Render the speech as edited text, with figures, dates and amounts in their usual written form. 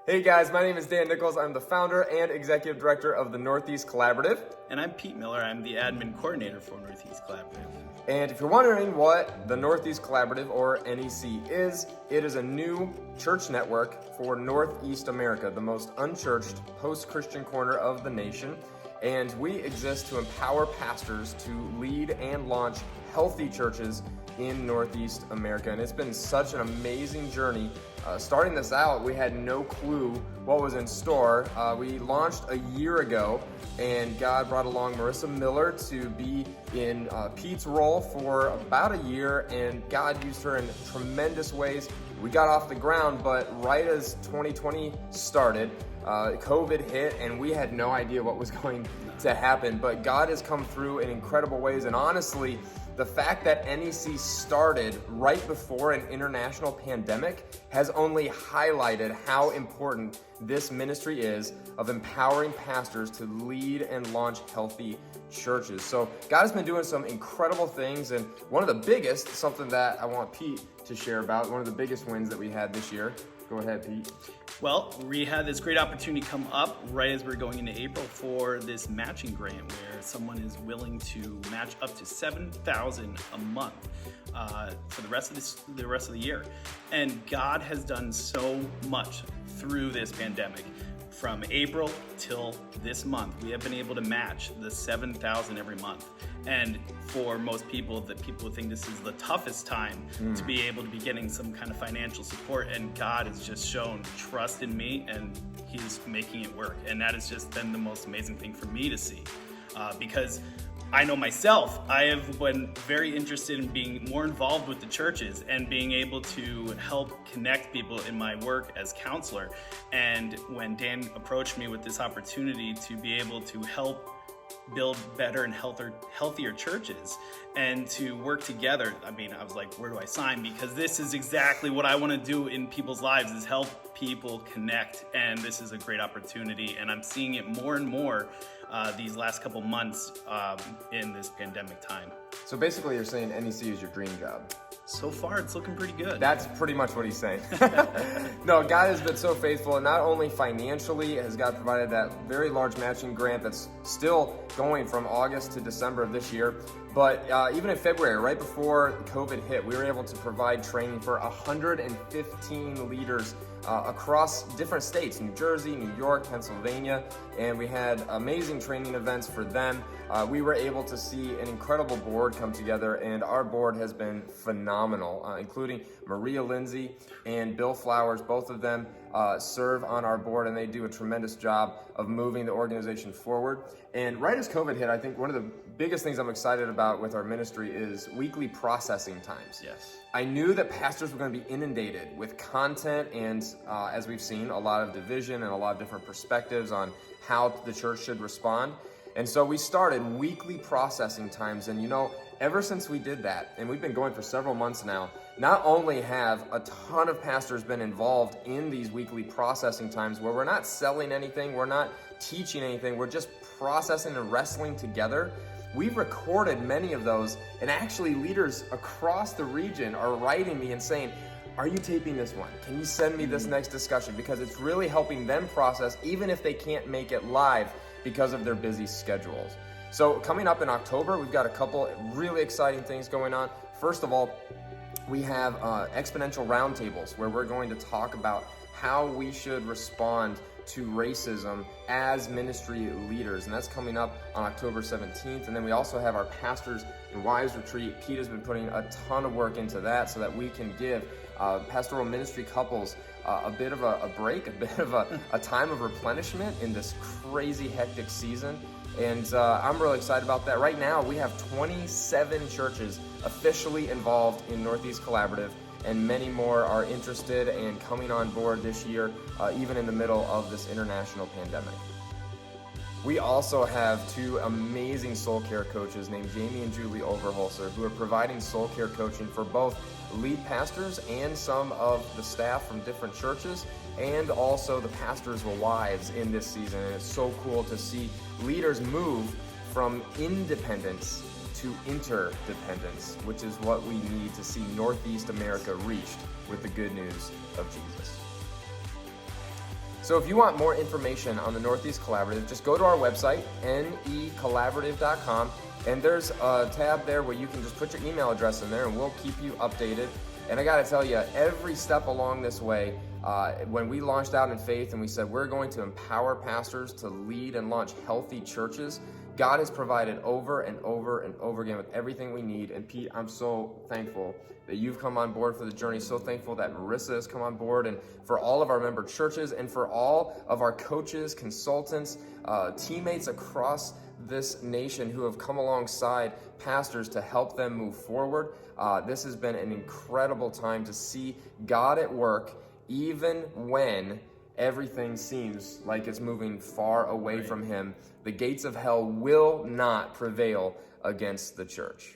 Hey guys, my name is Dan Nichols. I'm the founder and executive director of the Northeast Collaborative. And I'm Pete Miller. I'm the admin coordinator for Northeast Collaborative. And if you're wondering what the Northeast Collaborative, or NEC, is, it is a new church network for Northeast America, the most unchurched post-Christian corner of the nation. And we exist to empower pastors to lead and launch healthy churches in Northeast America. And it's been such an amazing journey. Starting this out, we had no clue what was in store. We launched a year ago, and God brought along Marissa Miller to be in Pete's role for about a year, and God used her in tremendous ways. We got off the ground, but right as 2020 started, COVID hit, and we had no idea what was going to happen. But God has come through in incredible ways, and honestly, the fact that NEC started right before an international pandemic has only highlighted how important this ministry is of empowering pastors to lead and launch healthy churches. So God has been doing some incredible things, and one of the biggest, something that I want Pete to share about, one of the biggest wins that we had this year. Go ahead, Pete. Well, we had this great opportunity come up right as we're going into April for this matching grant where someone is willing to match up to $7,000 a month for the rest of the year. And God has done so much through this pandemic. From April till this month, we have been able to match the $7,000 every month. And for most people, people think this is the toughest time to be able to be getting some kind of financial support. And God has just shown trust in me, and He's making it work. And that has just been the most amazing thing for me to see, because I know myself, I have been very interested in being more involved with the churches and being able to help connect people in my work as counselor. And when Dan approached me with this opportunity to be able to help build better and healthier churches and to work together, I was like, where do I sign? Because this is exactly what I want to do in people's lives, is help people connect. And this is a great opportunity. And I'm seeing it more and more these last couple months in this pandemic time. So basically you're saying NEC is your dream job. So far, it's looking pretty good. That's pretty much what he's saying. No, God has been so faithful, and not only financially has God provided that very large matching grant that's still going from August to December of this year, but even in February, right before COVID hit, we were able to provide training for 115 leaders across different states, New Jersey, New York, Pennsylvania, and we had amazing training events for them. We were able to see an incredible board come together, and our board has been phenomenal, including Maria Lindsay and Bill Flowers. Both of them serve on our board, and they do a tremendous job of moving the organization forward. And right as COVID hit, I think one of the biggest things I'm excited about with our ministry is weekly processing times. Yes. I knew that pastors were going to be inundated with content and, as we've seen, a lot of division and a lot of different perspectives on how the church should respond. And so we started weekly processing times. And ever since we did that, and we've been going for several months now, not only have a ton of pastors been involved in these weekly processing times where we're not selling anything, we're not teaching anything, we're just processing and wrestling together. We've recorded many of those, and actually leaders across the region are writing me and saying, are you taping this one? Can you send me this next discussion? Because it's really helping them process, even if they can't make it live because of their busy schedules. So coming up in October, we've got a couple really exciting things going on. First of all, we have exponential roundtables where we're going to talk about how we should respond to racism as ministry leaders, and that's coming up on October 17th. And then we also have our Pastors and Wives Retreat. Pete has been putting a ton of work into that so that we can give pastoral ministry couples a bit of a break, a bit of a time of replenishment in this crazy hectic season. And I'm really excited about that. Right now, we have 27 churches officially involved in Northeast Collaborative, and many more are interested and coming on board this year, even in the middle of this international pandemic. We also have two amazing soul care coaches named Jamie and Julie Overholser, who are providing soul care coaching for both lead pastors and some of the staff from different churches, and also the pastors' wives in this season. And it's so cool to see leaders move from independence to interdependence, which is what we need to see Northeast America reached with the good news of Jesus. So if you want more information on the Northeast Collaborative, just go to our website, necollaborative.com, and there's a tab there where you can just put your email address in there and we'll keep you updated. And I gotta tell you, every step along this way, when we launched out in faith and we said we're going to empower pastors to lead and launch healthy churches, God has provided over and over and over again with everything we need. And Pete, I'm so thankful that you've come on board for the journey. So thankful that Marissa has come on board, and for all of our member churches and for all of our coaches, consultants, teammates across this nation who have come alongside pastors to help them move forward. This has been an incredible time to see God at work, even when everything seems like it's moving far away from Him. The gates of hell will not prevail against the church.